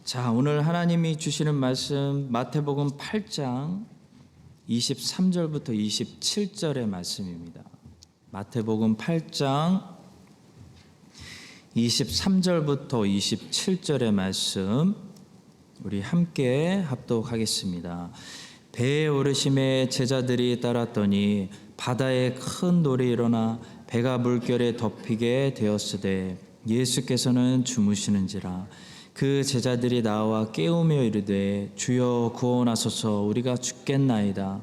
자, 오늘 하나님이 주시는 말씀 마태복음 8장 23절부터 27절의 말씀입니다. 마태복음 8장 23절부터 27절의 말씀 우리 함께 합독하겠습니다. 배에 오르심에 제자들이 따랐더니 바다에 큰 돌이 일어나 배가 물결에 덮이게 되었으되 예수께서는 주무시는지라. 그 제자들이 나와 깨우며 이르되 주여 구원하소서, 우리가 죽겠나이다.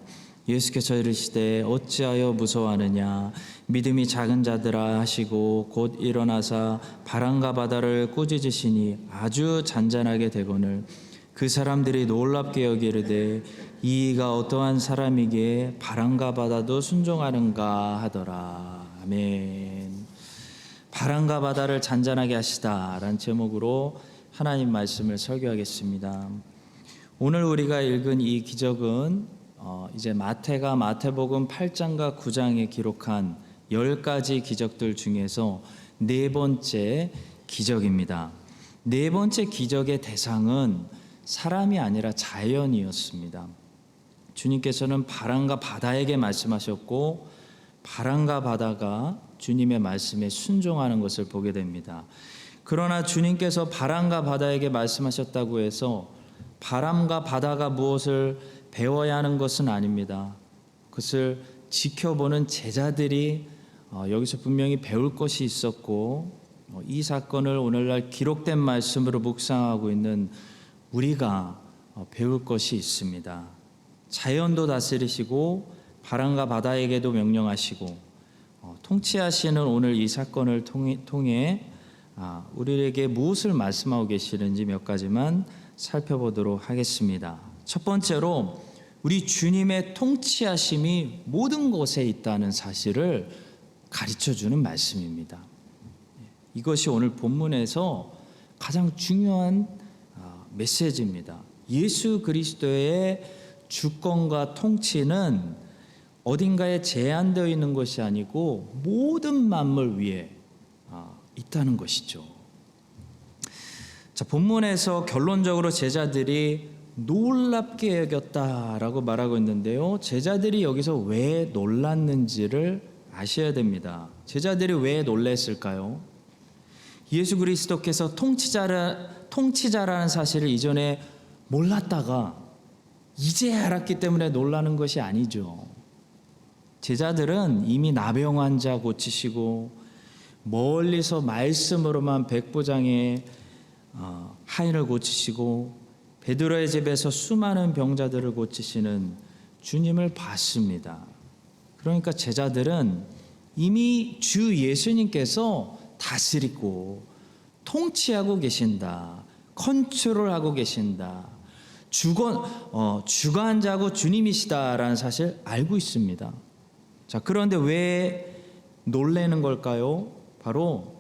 예수께서 이르시되 어찌하여 무서워하느냐, 믿음이 작은 자들아 하시고 곧 일어나사 바람과 바다를 꾸짖으시니 아주 잔잔하게 되거늘 그 사람들이 놀랍게 여기르되 이가 어떠한 사람이기에 바람과 바다도 순종하는가 하더라. 아멘. 바람과 바다를 잔잔하게 하시다라는 제목으로 하나님 말씀을 설교하겠습니다. 오늘 우리가 읽은 이 기적은 이제 마태가 마태복음 8장과 9장에 기록한 10가지 기적들 중에서 네 번째 기적입니다. 네 번째 기적의 대상은 사람이 아니라 자연이었습니다. 주님께서는 바람과 바다에게 말씀하셨고 바람과 바다가 주님의 말씀에 순종하는 것을 보게 됩니다. 그러나 주님께서 바람과 바다에게 말씀하셨다고 해서 바람과 바다가 무엇을 배워야 하는 것은 아닙니다. 그것을 지켜보는 제자들이 여기서 분명히 배울 것이 있었고, 이 사건을 오늘날 기록된 말씀으로 묵상하고 있는 우리가 배울 것이 있습니다. 자연도 다스리시고 바람과 바다에게도 명령하시고 통치하시는 오늘 이 사건을 통해 우리에게 무엇을 말씀하고 계시는지 몇 가지만 살펴보도록 하겠습니다. 첫 번째로 우리 주님의 통치하심이 모든 곳에 있다는 사실을 가르쳐주는 말씀입니다. 이것이 오늘 본문에서 가장 중요한 메시지입니다. 예수 그리스도의 주권과 통치는 어딘가에 제한되어 있는 것이 아니고 모든 만물 위에 있다는 것이죠. 자, 본문에서 결론적으로 제자들이 놀랍게 여겼다라고 말하고 있는데요. 제자들이 여기서 왜 놀랐는지를 아셔야 됩니다. 제자들이 왜 놀랐을까요? 예수 그리스도께서 통치자라는 사실을 이전에 몰랐다가 이제 알았기 때문에 놀라는 것이 아니죠. 제자들은 이미 나병 환자 고치시고 멀리서 말씀으로만 백부장의 하인을 고치시고 베드로의 집에서 수많은 병자들을 고치시는 주님을 봤습니다. 그러니까 제자들은 이미 주 예수님께서 다스리고 통치하고 계신다, 컨트롤하고 계신다, 주관자고 주님이시다라는 사실 알고 있습니다. 자, 그런데 왜 놀라는 걸까요? 바로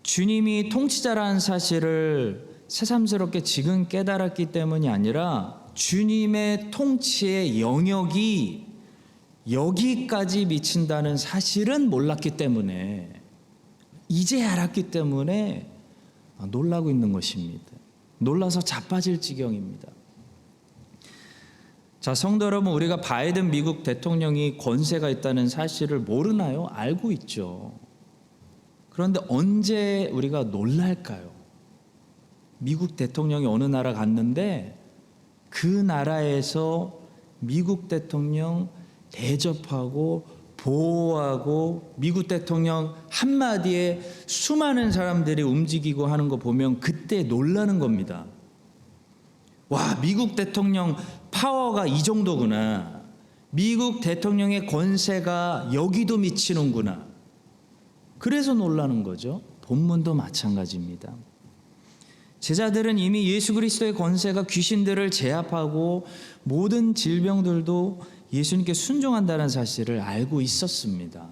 주님이 통치자라는 사실을 새삼스럽게 지금 깨달았기 때문이 아니라 주님의 통치의 영역이 여기까지 미친다는 사실은 몰랐기 때문에, 이제 알았기 때문에 놀라고 있는 것입니다. 놀라서 자빠질 지경입니다. 자, 성도 여러분, 우리가 바이든 미국 대통령이 권세가 있다는 사실을 모르나요? 알고 있죠. 그런데 언제 우리가 놀랄까요? 미국 대통령이 어느 나라 갔는데 그 나라에서 미국 대통령 대접하고 보호하고 미국 대통령 한마디에 수많은 사람들이 움직이고 하는 거 보면 그때 놀라는 겁니다. 와, 미국 대통령 파워가 이 정도구나. 미국 대통령의 권세가 여기도 미치는구나. 그래서 놀라는 거죠. 본문도 마찬가지입니다. 제자들은 이미 예수 그리스도의 권세가 귀신들을 제압하고 모든 질병들도 예수님께 순종한다는 사실을 알고 있었습니다.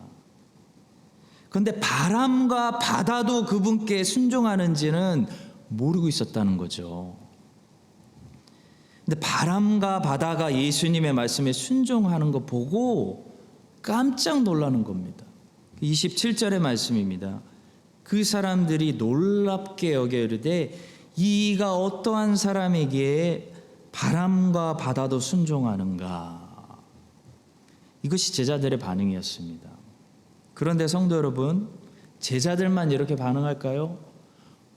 그런데 바람과 바다도 그분께 순종하는지는 모르고 있었다는 거죠. 근데 바람과 바다가 예수님의 말씀에 순종하는 거 보고 깜짝 놀라는 겁니다. 27절의 말씀입니다. 그 사람들이 놀랍게 여겨 이르되 이가 어떠한 사람에게 바람과 바다도 순종하는가? 이것이 제자들의 반응이었습니다. 그런데 성도 여러분, 제자들만 이렇게 반응할까요?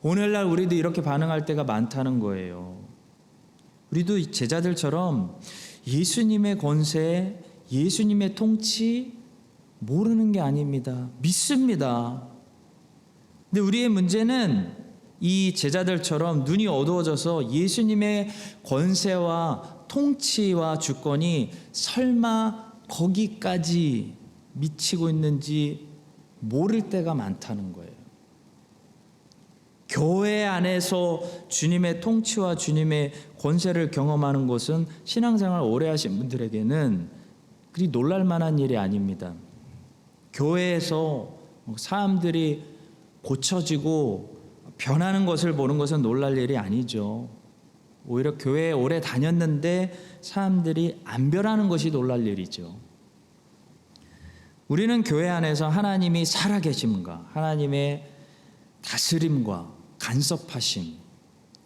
오늘날 우리도 이렇게 반응할 때가 많다는 거예요. 우리도 제자들처럼 예수님의 권세, 예수님의 통치 모르는 게 아닙니다. 믿습니다. 근데 우리의 문제는 이 제자들처럼 눈이 어두워져서 예수님의 권세와 통치와 주권이 설마 거기까지 미치고 있는지 모를 때가 많다는 거예요. 교회 안에서 주님의 통치와 주님의 권세를 경험하는 것은 신앙생활 오래 하신 분들에게는 그리 놀랄 만한 일이 아닙니다. 교회에서 사람들이 고쳐지고 변하는 것을 보는 것은 놀랄 일이 아니죠. 오히려 교회에 오래 다녔는데 사람들이 안 변하는 것이 놀랄 일이죠. 우리는 교회 안에서 하나님이 살아계심과 하나님의 다스림과 간섭하심,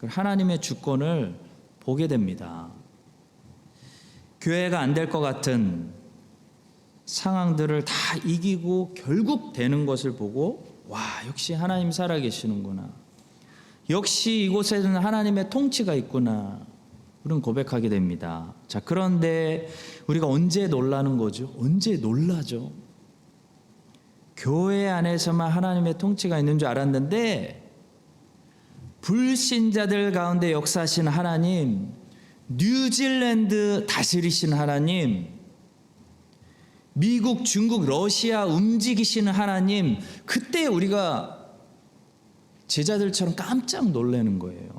하나님의 주권을 보게 됩니다. 교회가 안 될 것 같은 상황들을 다 이기고 결국 되는 것을 보고 와, 역시 하나님 살아계시는구나. 역시 이곳에는 하나님의 통치가 있구나. 우리는 고백하게 됩니다. 자, 그런데 우리가 언제 놀라는 거죠? 언제 놀라죠? 교회 안에서만 하나님의 통치가 있는 줄 알았는데 불신자들 가운데 역사하신 하나님, 뉴질랜드 다스리신 하나님, 미국, 중국, 러시아 움직이시는 하나님, 그때 우리가 제자들처럼 깜짝 놀라는 거예요.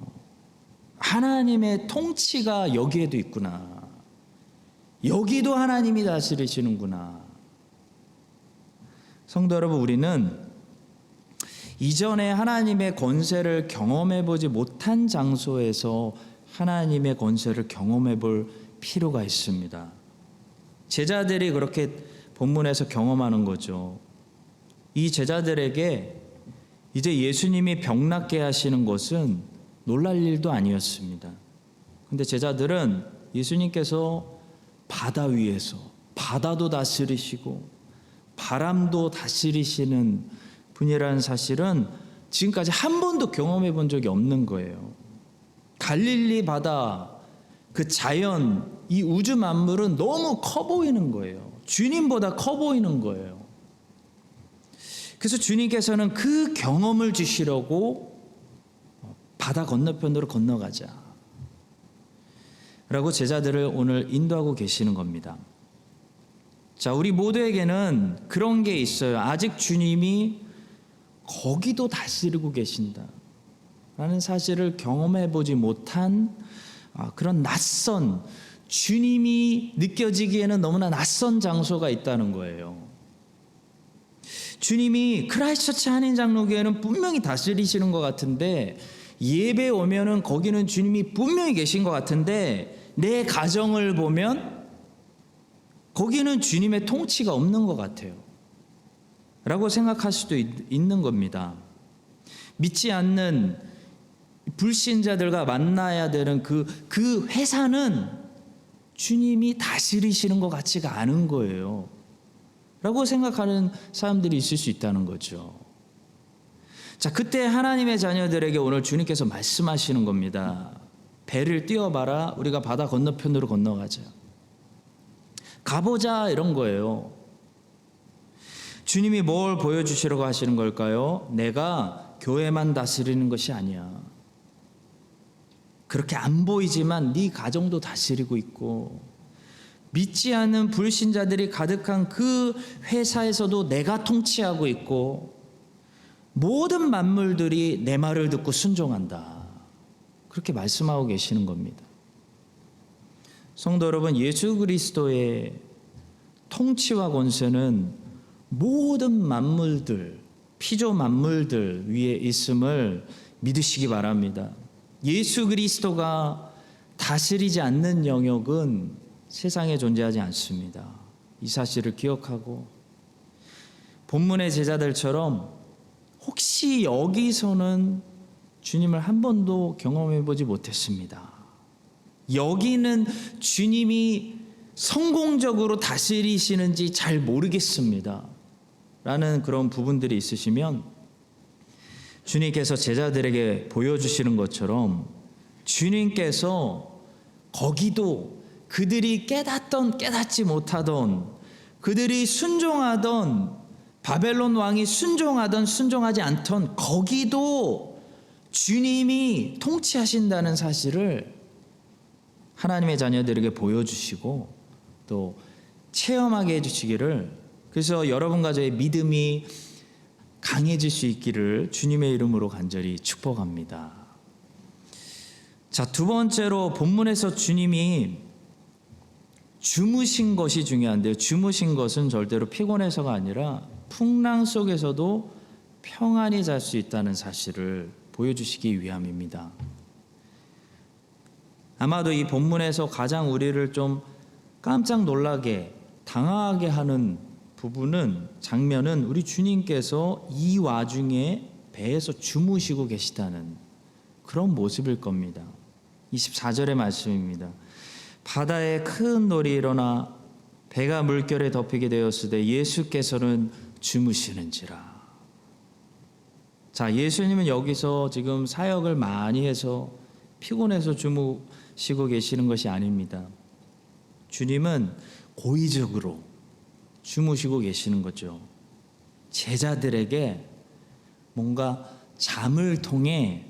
하나님의 통치가 여기에도 있구나. 여기도 하나님이 다스리시는구나. 성도 여러분, 우리는 이전에 하나님의 권세를 경험해 보지 못한 장소에서 하나님의 권세를 경험해 볼 필요가 있습니다. 제자들이 그렇게 본문에서 경험하는 거죠. 이 제자들에게 이제 예수님이 병 낫게 하시는 것은 놀랄 일도 아니었습니다. 근데 제자들은 예수님께서 바다 위에서 바다도 다스리시고 바람도 다스리시는 분이라는 사실은 지금까지 한 번도 경험해 본 적이 없는 거예요. 갈릴리 바다, 그 자연, 이 우주 만물은 너무 커 보이는 거예요. 주님보다 커 보이는 거예요. 그래서 주님께서는 그 경험을 주시려고 바다 건너편으로 건너가자 라고 제자들을 오늘 인도하고 계시는 겁니다. 자, 우리 모두에게는 그런 게 있어요. 아직 주님이 거기도 다스리고 계신다 라는 사실을 경험해 보지 못한 그런 낯선, 주님이 느껴지기에는 너무나 낯선 장소가 있다는 거예요. 주님이 크라이스트처치 한인장로교회는 분명히 다스리시는 것 같은데, 예배 오면은 거기는 주님이 분명히 계신 것 같은데, 내 가정을 보면 거기는 주님의 통치가 없는 것 같아요 라고 생각할 수도 있는 겁니다. 믿지 않는 불신자들과 만나야 되는 그 회사는 주님이 다스리시는 것 같지가 않은 거예요 라고 생각하는 사람들이 있을 수 있다는 거죠. 자, 그때 하나님의 자녀들에게 오늘 주님께서 말씀하시는 겁니다. 배를 띄워봐라. 우리가 바다 건너편으로 건너가자. 가보자, 이런 거예요. 주님이 뭘 보여주시려고 하시는 걸까요? 내가 교회만 다스리는 것이 아니야. 그렇게 안 보이지만 네 가정도 다스리고 있고, 믿지 않는 불신자들이 가득한 그 회사에서도 내가 통치하고 있고, 모든 만물들이 내 말을 듣고 순종한다. 그렇게 말씀하고 계시는 겁니다. 성도 여러분, 예수 그리스도의 통치와 권세는 모든 만물들, 피조 만물들 위에 있음을 믿으시기 바랍니다. 예수 그리스도가 다스리지 않는 영역은 세상에 존재하지 않습니다. 이 사실을 기억하고 본문의 제자들처럼 혹시 여기서는 주님을 한 번도 경험해 보지 못했습니다. 여기는 주님이 성공적으로 다스리시는지 잘 모르겠습니다. 라는 그런 부분들이 있으시면 주님께서 제자들에게 보여주시는 것처럼 주님께서 거기도 그들이 깨닫던 깨닫지 못하던, 그들이 순종하던, 바벨론 왕이 순종하던 순종하지 않던 거기도 주님이 통치하신다는 사실을 하나님의 자녀들에게 보여주시고 또 체험하게 해주시기를, 그래서 여러분과 저의 믿음이 강해질 수 있기를 주님의 이름으로 간절히 축복합니다. 자, 두 번째로 본문에서 주님이 주무신 것이 중요한데요. 주무신 것은 절대로 피곤해서가 아니라 풍랑 속에서도 평안히 잘 수 있다는 사실을 보여주시기 위함입니다. 아마도 이 본문에서 가장 우리를 좀 깜짝 놀라게 당황하게 하는 부분은, 장면은 우리 주님께서 이 와중에 배에서 주무시고 계시다는 그런 모습일 겁니다. 24절의 말씀입니다. 바다에 큰 놀이 일어나 배가 물결에 덮이게 되었을 때 예수께서는 주무시는지라. 자, 예수님은 여기서 지금 사역을 많이 해서 피곤해서 주무시고 계시는 것이 아닙니다. 주님은 고의적으로 주무시고 계시는 거죠. 제자들에게 뭔가 잠을 통해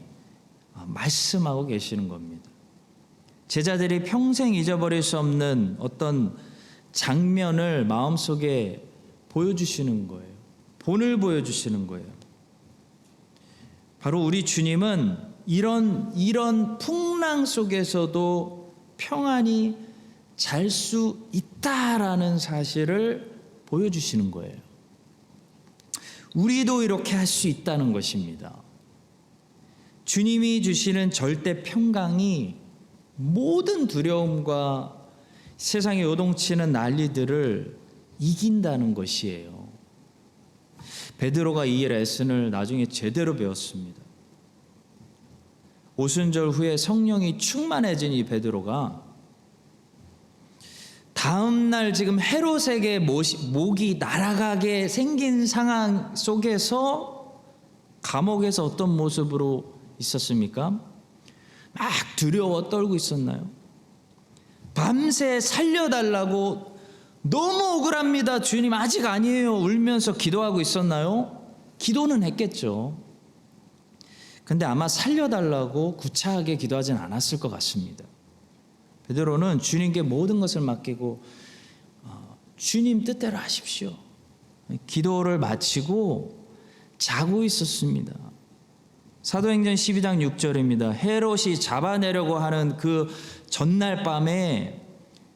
말씀하고 계시는 겁니다. 제자들이 평생 잊어버릴 수 없는 어떤 장면을 마음속에 보여주시는 거예요. 본을 보여주시는 거예요. 바로 우리 주님은 이런 풍랑 속에서도 평안히 잘 수 있다라는 사실을 보여주시는 거예요. 우리도 이렇게 할 수 있다는 것입니다. 주님이 주시는 절대 평강이 모든 두려움과 세상에 요동치는 난리들을 이긴다는 것이에요. 베드로가 이 레슨을 나중에 제대로 배웠습니다. 오순절 후에 성령이 충만해진 이 베드로가 다음 날 지금 헤롯에게 목이 날아가게 생긴 상황 속에서 감옥에서 어떤 모습으로 있었습니까? 막 두려워 떨고 있었나요? 밤새 살려달라고 너무 억울합니다, 주님 아직 아니에요, 울면서 기도하고 있었나요? 기도는 했겠죠. 근데 아마 살려달라고 구차하게 기도하진 않았을 것 같습니다. 베드로는 주님께 모든 것을 맡기고 주님 뜻대로 하십시오, 기도를 마치고 자고 있었습니다. 사도행전 12장 6절입니다. 헤롯이 잡아내려고 하는 그 전날 밤에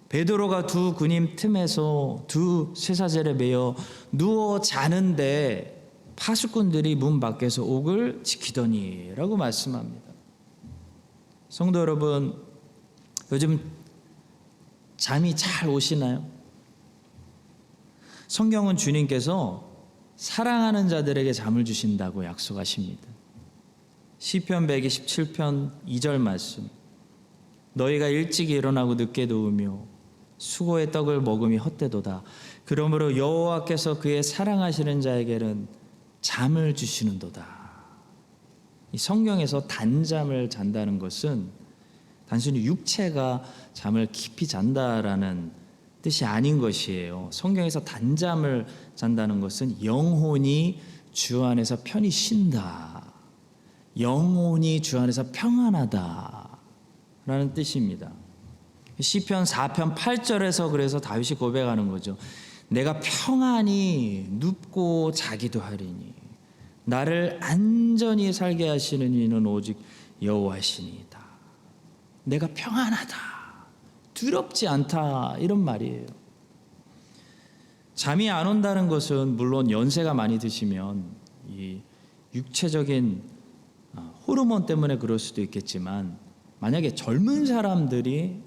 베드로가 두 군임 틈에서 두 쇠사슬에 매여 누워 자는데 파수꾼들이 문 밖에서 옥을 지키더니 라고 말씀합니다. 성도 여러분, 요즘 잠이 잘 오시나요? 성경은 주님께서 사랑하는 자들에게 잠을 주신다고 약속하십니다. 시편 127편 2절 말씀. 너희가 일찍 일어나고 늦게 누우며 수고의 떡을 먹음이 헛되도다. 그러므로 여호와께서 그의 사랑하시는 자에게는 잠을 주시는도다. 이 성경에서 단잠을 잔다는 것은 단순히 육체가 잠을 깊이 잔다라는 뜻이 아닌 것이에요. 성경에서 단잠을 잔다는 것은 영혼이 주 안에서 편히 쉰다, 영혼이 주 안에서 평안하다 라는 뜻입니다. 시편 4편 8절에서 그래서 다윗이 고백하는 거죠. 내가 평안히 눕고 자기도 하리니 나를 안전히 살게 하시는 이는 오직 여호와시니이다. 내가 평안하다, 두렵지 않다, 이런 말이에요. 잠이 안 온다는 것은 물론 연세가 많이 드시면 이 육체적인 호르몬 때문에 그럴 수도 있겠지만, 만약에 젊은 사람들이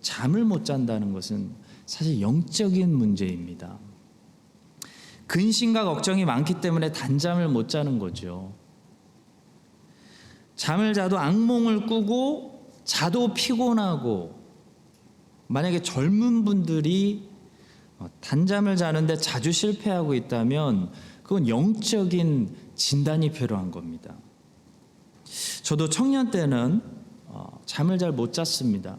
잠을 못 잔다는 것은 사실 영적인 문제입니다. 근심과 걱정이 많기 때문에 단잠을 못 자는 거죠. 잠을 자도 악몽을 꾸고 자도 피곤하고, 만약에 젊은 분들이 단잠을 자는데 자주 실패하고 있다면 그건 영적인 진단이 필요한 겁니다. 저도 청년 때는 잠을 잘 못 잤습니다.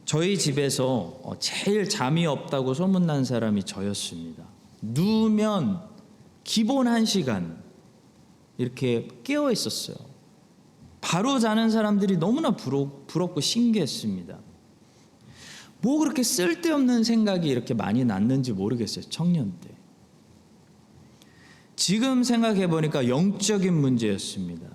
저희 집에서 제일 잠이 없다고 소문난 사람이 저였습니다. 누우면 기본 1시간 이렇게 깨어 있었어요. 바로 자는 사람들이 너무나 부럽고 신기했습니다. 뭐 그렇게 쓸데없는 생각이 이렇게 많이 났는지 모르겠어요, 청년 때. 지금 생각해 보니까 영적인 문제였습니다.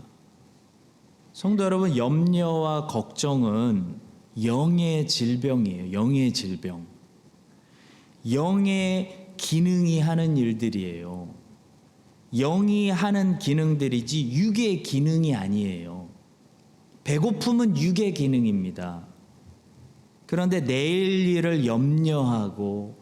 성도 여러분, 염려와 걱정은 영의 질병이에요. 영의 질병. 영의 기능이 하는 일들이에요. 영이 하는 기능들이지 육의 기능이 아니에요. 배고픔은 육의 기능입니다. 그런데 내일 일을 염려하고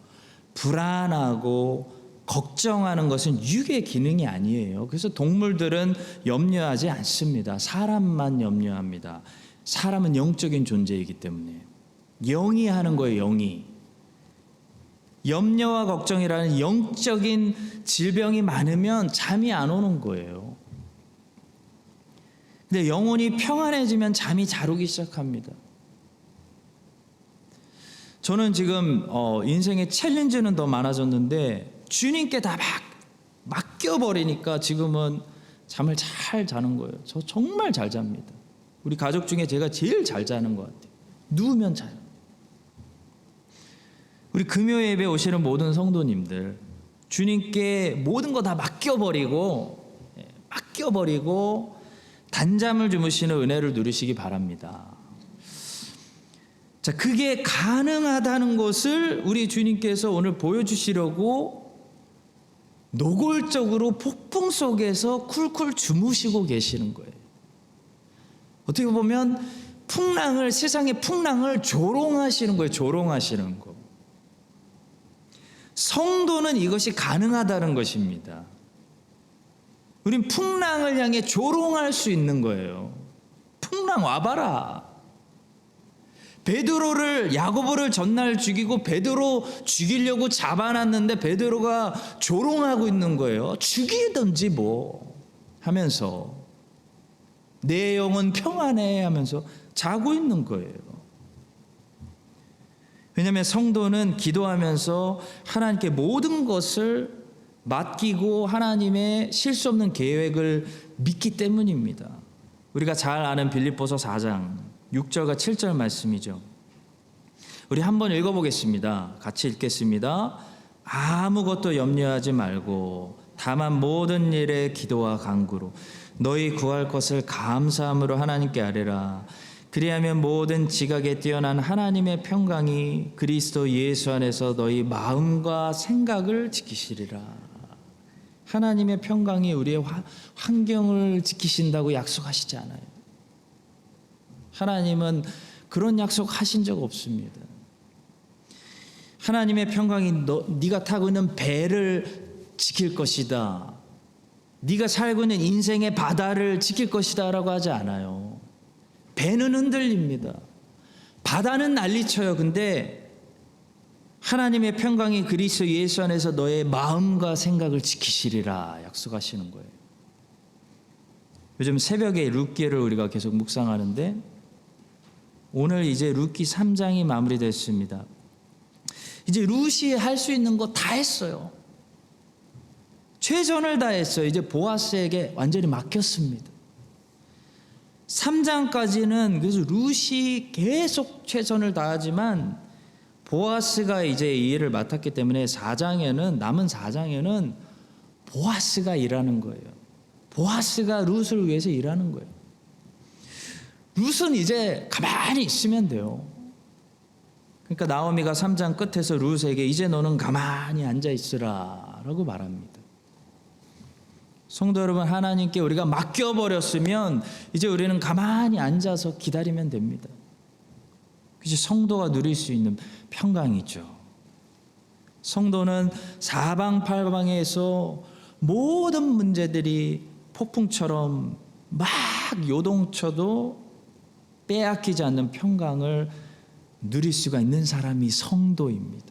불안하고 걱정하는 것은 육의 기능이 아니에요. 그래서 동물들은 염려하지 않습니다. 사람만 염려합니다. 사람은 영적인 존재이기 때문에. 영이 하는 거예요, 영이. 염려와 걱정이라는 영적인 질병이 많으면 잠이 안 오는 거예요. 근데 영혼이 평안해지면 잠이 잘 오기 시작합니다. 저는 지금 인생의 챌린지는 더 많아졌는데 주님께 다 맡겨버리니까 지금은 잠을 잘 자는 거예요. 저 정말 잘 잡니다. 우리 가족 중에 제가 제일 잘 자는 것 같아요. 누우면 자요. 우리 금요 예배 오시는 모든 성도님들, 주님께 모든 거 다 맡겨버리고 단잠을 주무시는 은혜를 누리시기 바랍니다. 자, 그게 가능하다는 것을 우리 주님께서 오늘 보여주시려고 노골적으로 폭풍 속에서 쿨쿨 주무시고 계시는 거예요. 어떻게 보면 세상의 풍랑을 조롱하시는 거예요. 조롱하시는 거. 성도는 이것이 가능하다는 것입니다. 우린 풍랑을 향해 조롱할 수 있는 거예요. 풍랑 와봐라. 야고보를 전날 죽이고 베드로 죽이려고 잡아놨는데 베드로가 조롱하고 있는 거예요. 죽이든지 뭐 하면서 내 영은 평안해 하면서 자고 있는 거예요. 왜냐하면 성도는 기도하면서 하나님께 모든 것을 맡기고 하나님의 실수 없는 계획을 믿기 때문입니다. 우리가 잘 아는 빌립보서 4장 6절과 7절 말씀이죠. 우리 한번 읽어보겠습니다. 같이 읽겠습니다. 아무것도 염려하지 말고 다만 모든 일에 기도와 간구로 너희 구할 것을 감사함으로 하나님께 아뢰라. 그리하면 모든 지각에 뛰어난 하나님의 평강이 그리스도 예수 안에서 너희 마음과 생각을 지키시리라. 하나님의 평강이 우리의 환경을 지키신다고 약속하시지 않아요. 하나님은 그런 약속 하신 적 없습니다. 하나님의 평강이 네가 타고 있는 배를 지킬 것이다. 네가 살고 있는 인생의 바다를 지킬 것이다 라고 하지 않아요. 배는 흔들립니다. 바다는 난리쳐요. 근데 하나님의 평강이 그리스도 예수 안에서 너의 마음과 생각을 지키시리라 약속하시는 거예요. 요즘 새벽에 룻기를 우리가 계속 묵상하는데 오늘 이제 룻기 3장이 마무리됐습니다. 이제 룻이 할 수 있는 거 다 했어요. 최선을 다했어요. 이제 보아스에게 완전히 맡겼습니다. 3장까지는 그래서 룻이 계속 최선을 다하지만 보아스가 이제 이 일을 맡았기 때문에 남은 4장에는 보아스가 일하는 거예요. 보아스가 룻을 위해서 일하는 거예요. 룻은 이제 가만히 있으면 돼요. 그러니까 나오미가 3장 끝에서 룻에게 이제 너는 가만히 앉아 있으라 라고 말합니다. 성도 여러분, 하나님께 우리가 맡겨버렸으면 이제 우리는 가만히 앉아서 기다리면 됩니다. 그것이 성도가 누릴 수 있는 평강이죠. 성도는 사방팔방에서 모든 문제들이 폭풍처럼 막 요동쳐도 빼앗기지 않는 평강을 누릴 수가 있는 사람이 성도입니다.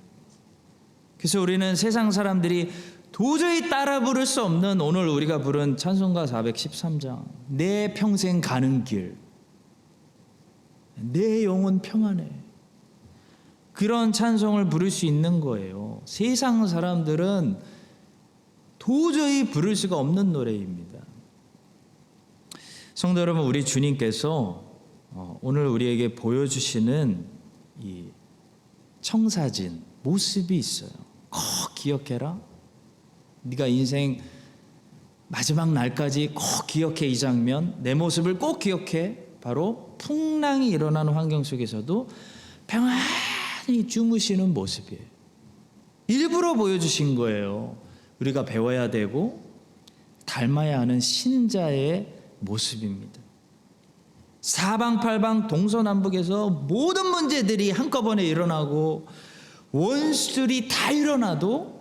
그래서 우리는 세상 사람들이 도저히 따라 부를 수 없는 오늘 우리가 부른 찬송가 413장, 내 평생 가는 길, 내 영혼 평안해, 그런 찬송을 부를 수 있는 거예요. 세상 사람들은 도저히 부를 수가 없는 노래입니다. 성도 여러분, 우리 주님께서 오늘 우리에게 보여주시는 이 청사진 모습이 있어요. 꼭 기억해라. 네가 인생 마지막 날까지 꼭 기억해. 이 장면, 내 모습을 꼭 기억해. 바로 풍랑이 일어나는 환경 속에서도 평안히 주무시는 모습이에요. 일부러 보여주신 거예요. 우리가 배워야 되고 닮아야 하는 신자의 모습입니다. 사방팔방 동서남북에서 모든 문제들이 한꺼번에 일어나고 원수들이 다 일어나도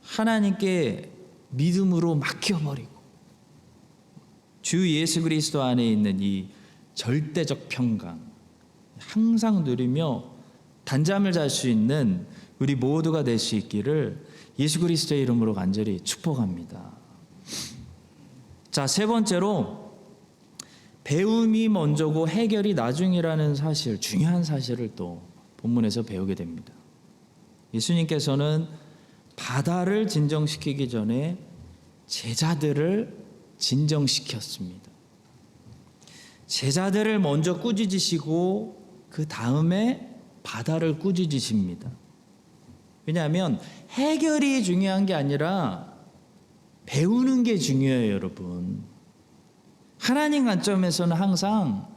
하나님께 믿음으로 맡겨버리고 주 예수 그리스도 안에 있는 이 절대적 평강 항상 누리며 단잠을 잘 수 있는 우리 모두가 될 수 있기를 예수 그리스도의 이름으로 간절히 축복합니다. 자, 세 번째로 배움이 먼저고 해결이 나중이라는 사실, 중요한 사실을 또 본문에서 배우게 됩니다. 예수님께서는 바다를 진정시키기 전에 제자들을 진정시켰습니다. 제자들을 먼저 꾸짖으시고 그 다음에 바다를 꾸짖으십니다. 왜냐하면 해결이 중요한 게 아니라 배우는 게 중요해요, 여러분. 하나님 관점에서는 항상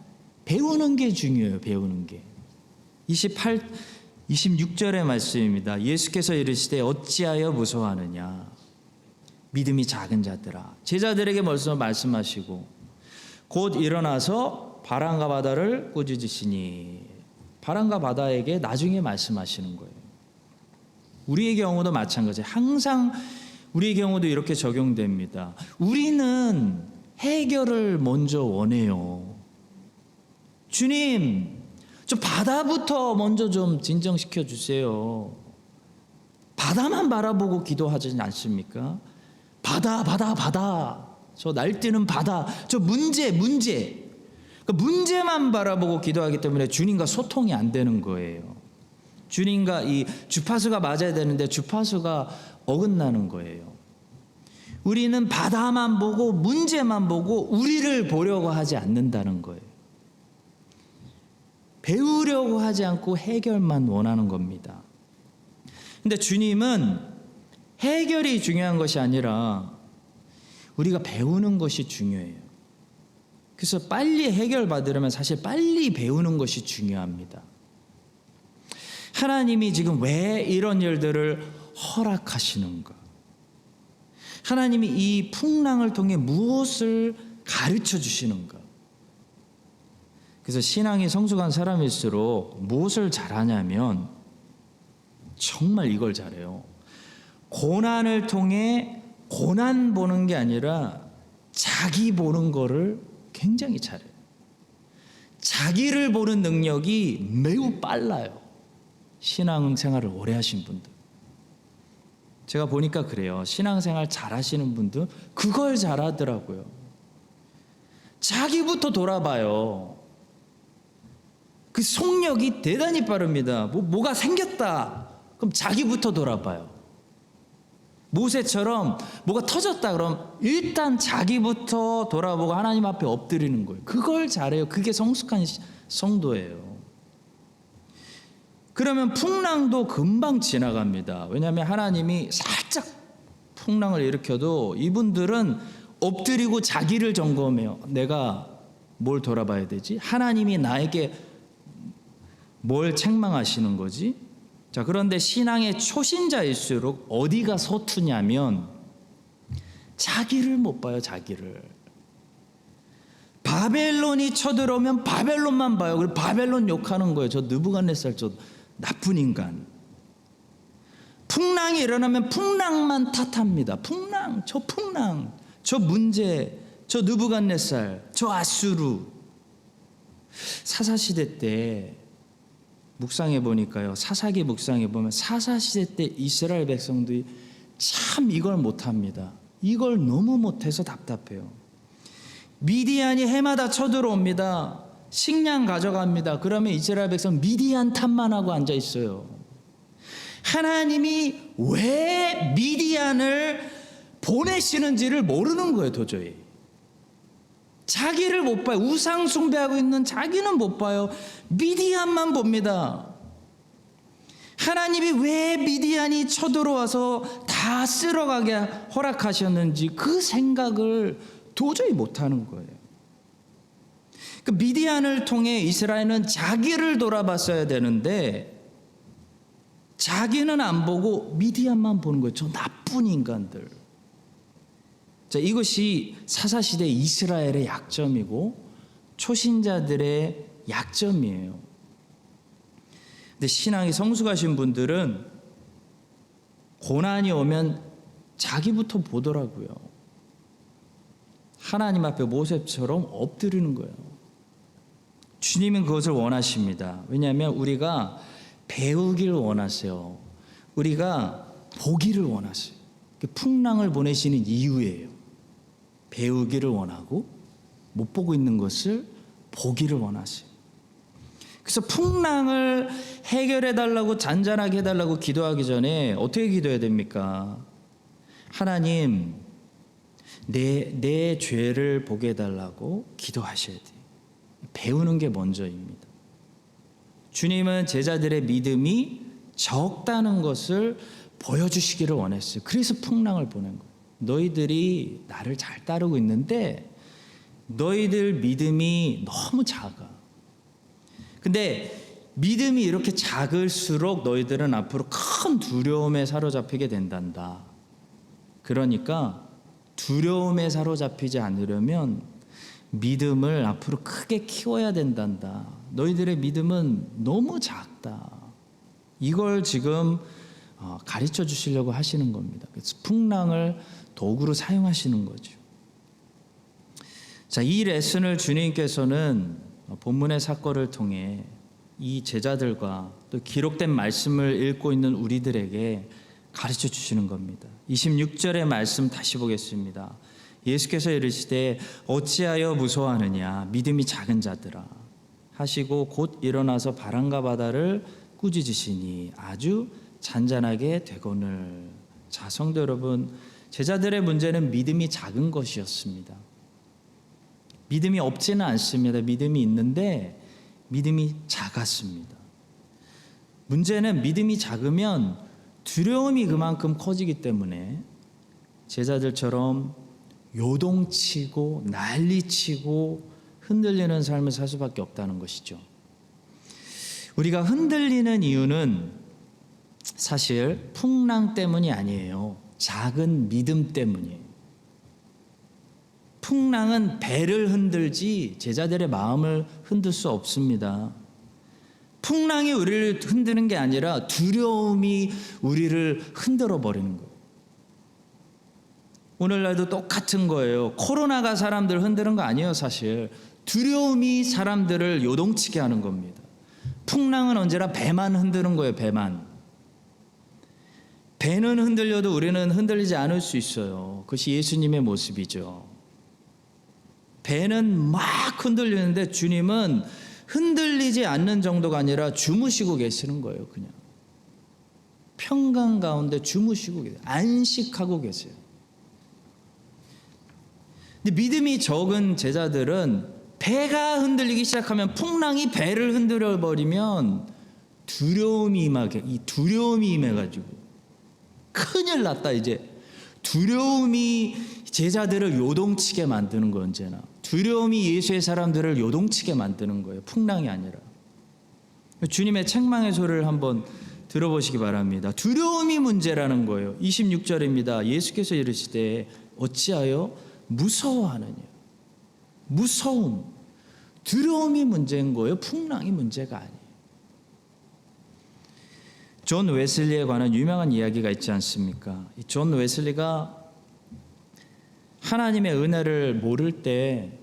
배우는 게 중요해요. 배우는 게. 26절의 말씀입니다. 예수께서 이르시되 어찌하여 무서워하느냐 믿음이 작은 자들아. 제자들에게 먼저 말씀하시고 곧 일어나서 바람과 바다를 꾸짖으시니, 바람과 바다에게 나중에 말씀하시는 거예요. 우리의 경우도 마찬가지예요. 항상 우리의 경우도 이렇게 적용됩니다. 우리는 해결을 먼저 원해요. 주님, 저 바다부터 먼저 좀 진정시켜 주세요. 바다만 바라보고 기도하지 않습니까? 바다. 저 날뛰는 바다. 저 문제. 그러니까 문제만 바라보고 기도하기 때문에 주님과 소통이 안 되는 거예요. 주님과 이 주파수가 맞아야 되는데 주파수가 어긋나는 거예요. 우리는 바다만 보고 문제만 보고 우리를 보려고 하지 않는다는 거예요. 배우려고 하지 않고 해결만 원하는 겁니다. 근데 주님은 해결이 중요한 것이 아니라 우리가 배우는 것이 중요해요. 그래서 빨리 해결받으려면 사실 빨리 배우는 것이 중요합니다. 하나님이 지금 왜 이런 일들을 허락하시는가? 하나님이 이 풍랑을 통해 무엇을 가르쳐 주시는가? 그래서 신앙이 성숙한 사람일수록 무엇을 잘하냐면 정말 이걸 잘해요. 고난을 통해 고난 보는 게 아니라 자기 보는 거를 굉장히 잘해요. 자기를 보는 능력이 매우 빨라요. 신앙생활을 오래 하신 분들. 제가 보니까 그래요. 신앙생활 잘하시는 분들 그걸 잘하더라고요. 자기부터 돌아봐요. 그 속력이 대단히 빠릅니다. 뭐가 생겼다. 그럼 자기부터 돌아봐요. 모세처럼 뭐가 터졌다 그럼 일단 자기부터 돌아보고 하나님 앞에 엎드리는 거예요. 그걸 잘해요. 그게 성숙한 성도예요. 그러면 풍랑도 금방 지나갑니다. 왜냐하면 하나님이 살짝 풍랑을 일으켜도 이분들은 엎드리고 자기를 점검해요. 내가 뭘 돌아봐야 되지? 하나님이 나에게 뭘 책망하시는 거지? 자, 그런데 신앙의 초신자일수록 어디가 서투냐면 자기를 못 봐요. 자기를. 바벨론이 쳐들어오면 바벨론만 봐요. 그리고 바벨론 욕하는 거예요. 저 느부갓네살 저 나쁜 인간. 풍랑이 일어나면 풍랑만 탓합니다. 풍랑, 저 문제, 저 느부갓네살, 저 아수르. 사사시대 때 묵상해 보니까요, 사사기 묵상해 보면 사사시대 때 이스라엘 백성들이 참 이걸 못합니다. 이걸 너무 못해서 답답해요. 미디안이 해마다 쳐들어옵니다. 식량 가져갑니다. 그러면 이스라엘 백성 미디안 탓만 하고 앉아 있어요. 하나님이 왜 미디안을 보내시는지를 모르는 거예요, 도저히. 자기를 못 봐요. 우상 숭배하고 있는 자기는 못 봐요. 미디안만 봅니다. 하나님이 왜 미디안이 쳐들어와서 다 쓸어가게 허락하셨는지 그 생각을 도저히 못하는 거예요. 그 미디안을 통해 이스라엘은 자기를 돌아봤어야 되는데 자기는 안 보고 미디안만 보는 거예요. 저 나쁜 인간들. 자, 이것이 사사시대 이스라엘의 약점이고 초신자들의 약점이에요. 근데 신앙이 성숙하신 분들은 고난이 오면 자기부터 보더라고요. 하나님 앞에 모세처럼 엎드리는 거예요. 주님은 그것을 원하십니다. 왜냐하면 우리가 배우기를 원하세요. 우리가 보기를 원하세요. 풍랑을 보내시는 이유예요. 배우기를 원하고 못 보고 있는 것을 보기를 원하세요. 그래서 풍랑을 해결해 달라고 잔잔하게 해달라고 기도하기 전에 어떻게 기도해야 됩니까? 하나님, 내 죄를 보게 해달라고 기도하셔야 돼요. 배우는 게 먼저입니다. 주님은 제자들의 믿음이 적다는 것을 보여주시기를 원했어요. 그래서 풍랑을 보낸 거예요. 너희들이 나를 잘 따르고 있는데 너희들 믿음이 너무 작아. 근데 믿음이 이렇게 작을수록 너희들은 앞으로 큰 두려움에 사로잡히게 된단다. 그러니까 두려움에 사로잡히지 않으려면 믿음을 앞으로 크게 키워야 된단다. 너희들의 믿음은 너무 작다. 이걸 지금 가르쳐 주시려고 하시는 겁니다. 그래서 풍랑을 도구로 사용하시는 거죠. 자, 이 레슨을 주님께서는 본문의 사건을 통해 이 제자들과 또 기록된 말씀을 읽고 있는 우리들에게 가르쳐 주시는 겁니다. 26절의 말씀 다시 보겠습니다. 예수께서 이르시되 어찌하여 무서워하느냐 믿음이 작은 자들아 하시고 곧 일어나서 바람과 바다를 꾸짖으시니 아주 잔잔하게 되거늘. 자, 성도 여러분, 제자들의 문제는 믿음이 작은 것이었습니다. 믿음이 없지는 않습니다. 믿음이 있는데 믿음이 작았습니다. 문제는 믿음이 작으면 두려움이 그만큼 커지기 때문에 제자들처럼 요동치고 난리치고 흔들리는 삶을 살 수밖에 없다는 것이죠. 우리가 흔들리는 이유는 사실 풍랑 때문이 아니에요. 작은 믿음 때문이에요. 풍랑은 배를 흔들지 제자들의 마음을 흔들 수 없습니다. 풍랑이 우리를 흔드는 게 아니라 두려움이 우리를 흔들어 버리는 거예요. 오늘날도 똑같은 거예요. 코로나가 사람들을 흔드는 거 아니에요, 사실. 두려움이 사람들을 요동치게 하는 겁니다. 풍랑은 언제나 배만 흔드는 거예요, 배만. 배는 흔들려도 우리는 흔들리지 않을 수 있어요. 그것이 예수님의 모습이죠. 배는 막 흔들리는데 주님은 흔들리지 않는 정도가 아니라 주무시고 계시는 거예요. 그냥 평강 가운데 주무시고 계세요. 안식하고 계세요. 근데 믿음이 적은 제자들은 배가 흔들리기 시작하면 풍랑이 배를 흔들어 버리면 두려움이 임해가지고 큰일 났다. 이제 두려움이 제자들을 요동치게 만드는 거예요. 언제나 두려움이 예수의 사람들을 요동치게 만드는 거예요. 풍랑이 아니라. 주님의 책망의 소리를 한번 들어보시기 바랍니다. 두려움이 문제라는 거예요. 26절입니다. 예수께서 이르시되 어찌하여 무서워하느냐. 무서움, 두려움이 문제인 거예요. 풍랑이 문제가 아니에요. 존 웨슬리에 관한 유명한 이야기가 있지 않습니까? 존 웨슬리가 하나님의 은혜를 모를 때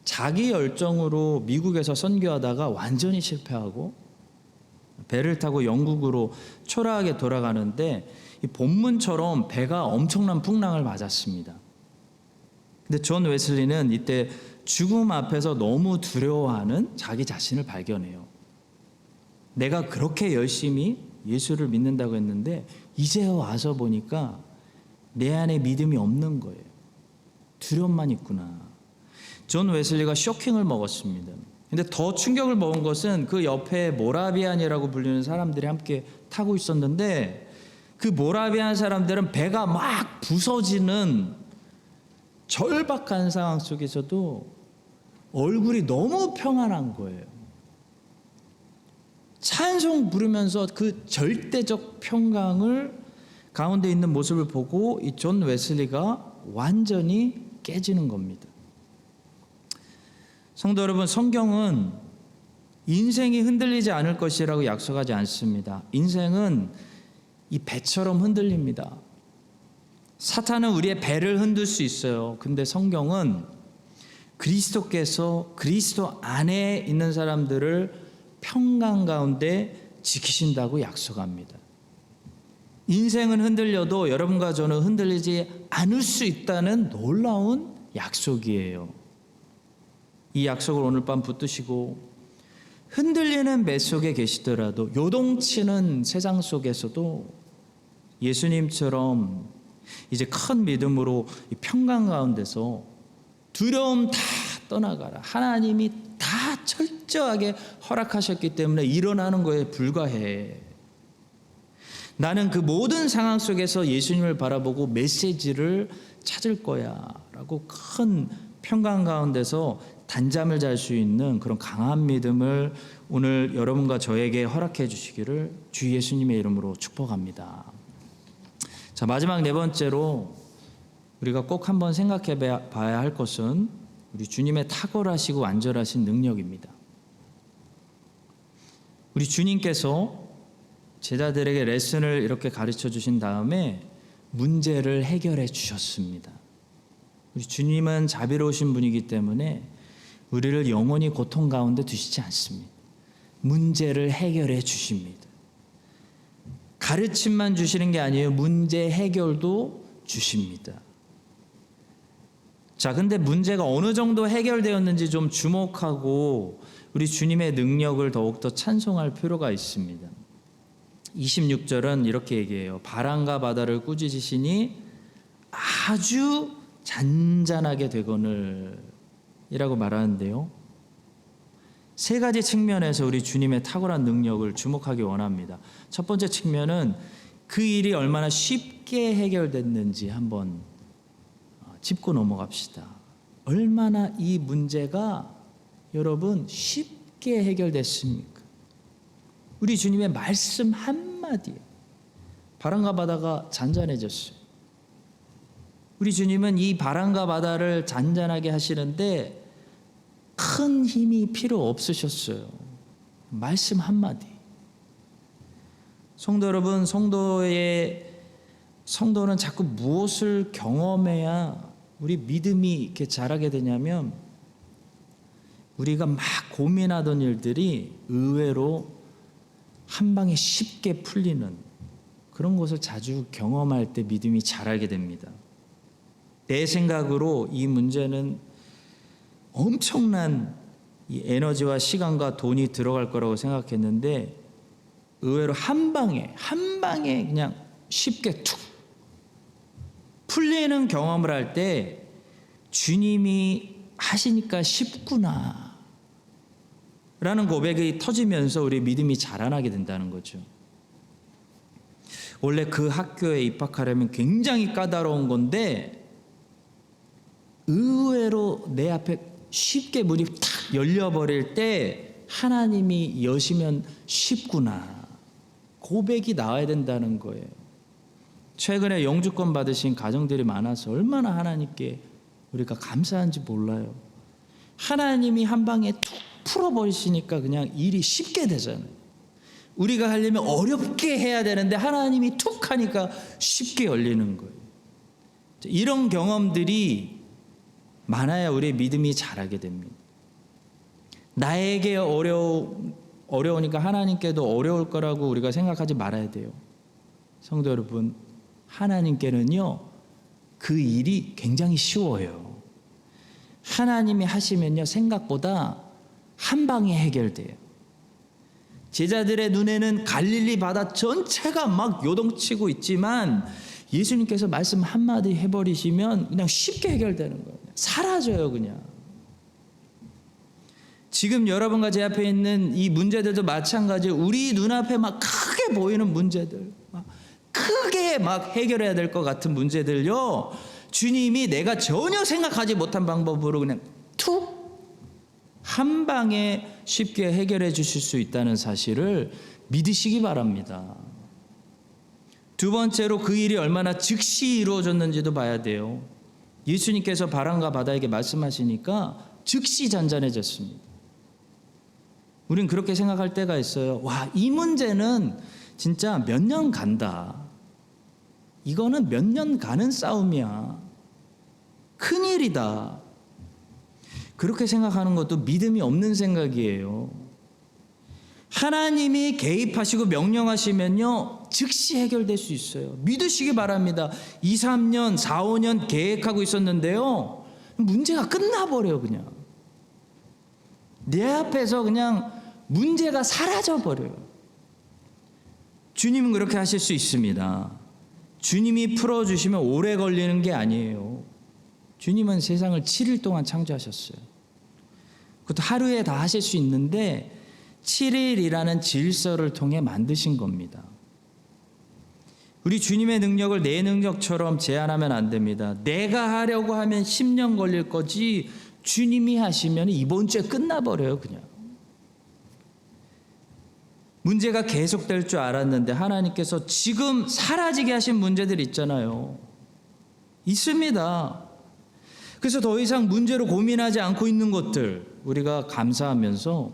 자기 열정으로 미국에서 선교하다가 완전히 실패하고 배를 타고 영국으로 초라하게 돌아가는데 이 본문처럼 배가 엄청난 풍랑을 맞았습니다. 근데 존 웨슬리는 이때 죽음 앞에서 너무 두려워하는 자기 자신을 발견해요. 내가 그렇게 열심히 예수를 믿는다고 했는데 이제 와서 보니까 내 안에 믿음이 없는 거예요. 두려움만 있구나. 존 웨슬리가 쇼킹을 먹었습니다. 근데 더 충격을 먹은 것은 그 옆에 모라비안이라고 불리는 사람들이 함께 타고 있었는데 그 모라비안 사람들은 배가 막 부서지는 절박한 상황 속에서도 얼굴이 너무 평안한 거예요. 찬송 부르면서 그 절대적 평강을 가운데 있는 모습을 보고 이 존 웨슬리가 완전히 깨지는 겁니다. 성도 여러분, 성경은 인생이 흔들리지 않을 것이라고 약속하지 않습니다. 인생은 이 배처럼 흔들립니다. 사탄은 우리의 배를 흔들 수 있어요. 근데 성경은 그리스도께서 그리스도 안에 있는 사람들을 평강 가운데 지키신다고 약속합니다. 인생은 흔들려도 여러분과 저는 흔들리지 않을 수 있다는 놀라운 약속이에요. 이 약속을 오늘 밤 붙드시고 흔들리는 배 속에 계시더라도 요동치는 세상 속에서도 예수님처럼 이제 큰 믿음으로 이 평강 가운데서 두려움 다 떠나가라. 하나님이 다 철저하게 허락하셨기 때문에 일어나는 거에 불과해. 나는 그 모든 상황 속에서 예수님을 바라보고 메시지를 찾을 거야 라고 큰 평강 가운데서 단잠을 잘 수 있는 그런 강한 믿음을 오늘 여러분과 저에게 허락해 주시기를 주 예수님의 이름으로 축복합니다. 자, 마지막 네 번째로 우리가 꼭 한번 생각해 봐야 할 것은 우리 주님의 탁월하시고 완전하신 능력입니다. 우리 주님께서 제자들에게 레슨을 이렇게 가르쳐 주신 다음에 문제를 해결해 주셨습니다. 우리 주님은 자비로우신 분이기 때문에 우리를 영원히 고통 가운데 두시지 않습니다. 문제를 해결해 주십니다. 가르침만 주시는 게 아니에요. 문제 해결도 주십니다. 자, 근데 문제가 어느 정도 해결되었는지 좀 주목하고 우리 주님의 능력을 더욱더 찬송할 필요가 있습니다. 26절은 이렇게 얘기해요. 바람과 바다를 꾸짖으시니 아주 잔잔하게 되거늘 이라고 말하는데요. 세 가지 측면에서 우리 주님의 탁월한 능력을 주목하기 원합니다. 첫 번째 측면은 그 일이 얼마나 쉽게 해결됐는지 한번 짚고 넘어갑시다. 얼마나 이 문제가 여러분 쉽게 해결됐습니까? 우리 주님의 말씀 한마디에 바람과 바다가 잔잔해졌어요. 우리 주님은 이 바람과 바다를 잔잔하게 하시는데 큰 힘이 필요 없으셨어요. 말씀 한마디. 성도 여러분, 성도는 자꾸 무엇을 경험해야 우리 믿음이 이렇게 자라게 되냐면 우리가 막 고민하던 일들이 의외로 한 방에 쉽게 풀리는 그런 것을 자주 경험할 때 믿음이 자라게 됩니다. 내 생각으로 이 문제는 엄청난 이 에너지와 시간과 돈이 들어갈 거라고 생각했는데 의외로 한 방에 그냥 쉽게 툭 풀리는 경험을 할 때 주님이 하시니까 쉽구나 라는 고백이 터지면서 우리 믿음이 자라나게 된다는 거죠. 원래 그 학교에 입학하려면 굉장히 까다로운 건데 의외로 내 앞에 쉽게 문이 탁 열려버릴 때 하나님이 여시면 쉽구나 고백이 나와야 된다는 거예요. 최근에 영주권 받으신 가정들이 많아서 얼마나 하나님께 우리가 감사한지 몰라요. 하나님이 한 방에 툭 풀어버리시니까 그냥 일이 쉽게 되잖아요. 우리가 하려면 어렵게 해야 되는데 하나님이 툭 하니까 쉽게 열리는 거예요. 이런 경험들이 많아야 우리의 믿음이 자라게 됩니다. 나에게 어려우니까 하나님께도 어려울 거라고 우리가 생각하지 말아야 돼요. 성도 여러분, 하나님께는요, 그 일이 굉장히 쉬워요. 하나님이 하시면요, 생각보다 한 방에 해결돼요. 제자들의 눈에는 갈릴리 바다 전체가 막 요동치고 있지만 예수님께서 말씀 한마디 해버리시면 그냥 쉽게 해결되는 거예요. 사라져요, 그냥. 지금 여러분과 제 앞에 있는 이 문제들도 마찬가지예요. 우리 눈앞에 막 크게 보이는 문제들, 막 크게 막 해결해야 될 것 같은 문제들요, 주님이 내가 전혀 생각하지 못한 방법으로 그냥 툭 한 방에 쉽게 해결해 주실 수 있다는 사실을 믿으시기 바랍니다. 두 번째로 그 일이 얼마나 즉시 이루어졌는지도 봐야 돼요. 예수님께서 바람과 바다에게 말씀하시니까 즉시 잔잔해졌습니다. 우린 그렇게 생각할 때가 있어요. 와, 이 문제는 진짜 몇 년 간다. 이거는 몇 년 가는 싸움이야. 큰일이다. 그렇게 생각하는 것도 믿음이 없는 생각이에요. 하나님이 개입하시고 명령하시면요, 즉시 해결될 수 있어요. 믿으시기 바랍니다. 2, 3년, 4, 5년 계획하고 있었는데요, 문제가 끝나버려요. 그냥 내 앞에서 그냥 문제가 사라져버려요. 주님은 그렇게 하실 수 있습니다. 주님이 풀어주시면 오래 걸리는 게 아니에요. 주님은 세상을 7일 동안 창조하셨어요. 그것도 하루에 다 하실 수 있는데 7일이라는 질서를 통해 만드신 겁니다. 우리 주님의 능력을 내 능력처럼 제한하면 안 됩니다. 내가 하려고 하면 10년 걸릴 거지 주님이 하시면 이번 주에 끝나버려요. 그냥 문제가 계속될 줄 알았는데 하나님께서 지금 사라지게 하신 문제들 있잖아요. 있습니다. 그래서 더 이상 문제로 고민하지 않고 있는 것들 우리가 감사하면서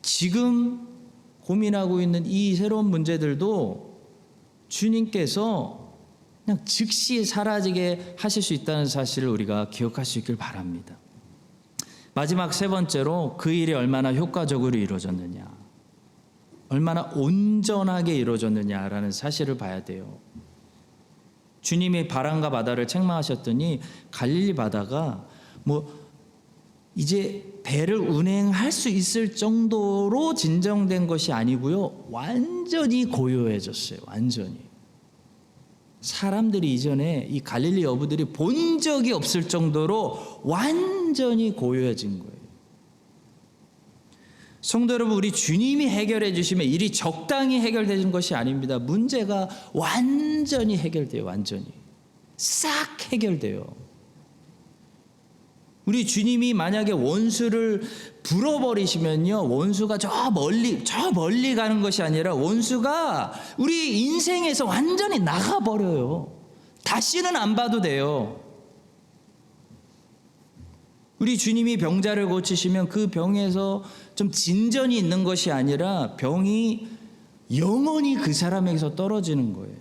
지금 고민하고 있는 이 새로운 문제들도 주님께서 그냥 즉시 사라지게 하실 수 있다는 사실을 우리가 기억할 수 있길 바랍니다. 마지막 세 번째로 그 일이 얼마나 효과적으로 이루어졌느냐, 얼마나 온전하게 이루어졌느냐라는 사실을 봐야 돼요. 주님이 바람과 바다를 책망하셨더니 갈릴리 바다가 이제 배를 운행할 수 있을 정도로 진정된 것이 아니고요, 완전히 고요해졌어요. 완전히. 사람들이 이전에 이 갈릴리 어부들이 본 적이 없을 정도로 완전히 고요해진 거예요. 성도 여러분, 우리 주님이 해결해 주시면 일이 적당히 해결되는 것이 아닙니다. 문제가 완전히 해결돼요. 완전히 싹 해결돼요. 우리 주님이 만약에 원수를 불어버리시면요, 원수가 저 멀리 가는 것이 아니라 원수가 우리 인생에서 완전히 나가버려요. 다시는 안 봐도 돼요. 우리 주님이 병자를 고치시면 그 병에서 좀 진전이 있는 것이 아니라 병이 영원히 그 사람에게서 떨어지는 거예요.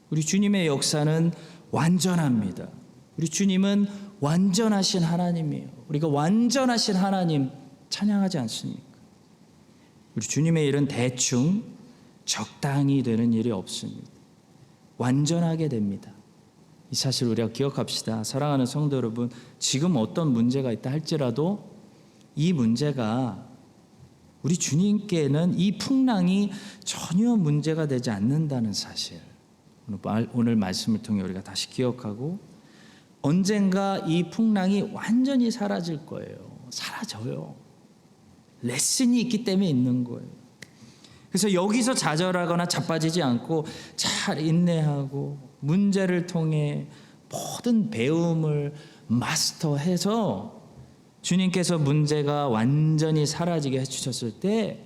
우리 주님의 역사는 완전합니다. 우리 주님은 완전하신 하나님이에요. 우리가 완전하신 하나님 찬양하지 않습니까? 우리 주님의 일은 대충 적당히 되는 일이 없습니다. 완전하게 됩니다. 이 사실 우리가 기억합시다. 사랑하는 성도 여러분, 지금 어떤 문제가 있다 할지라도 이 문제가 우리 주님께는 이 풍랑이 전혀 문제가 되지 않는다는 사실, 오늘 말씀을 통해 우리가 다시 기억하고 언젠가 이 풍랑이 완전히 사라질 거예요. 사라져요. 레슨이 있기 때문에 있는 거예요. 그래서 여기서 좌절하거나 자빠지지 않고 잘 인내하고 문제를 통해 모든 배움을 마스터해서 주님께서 문제가 완전히 사라지게 해주셨을 때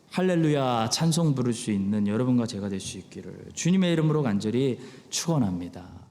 할렐루야 찬송 부를 수 있는 여러분과 제가 될 수 있기를 주님의 이름으로 간절히 축원합니다.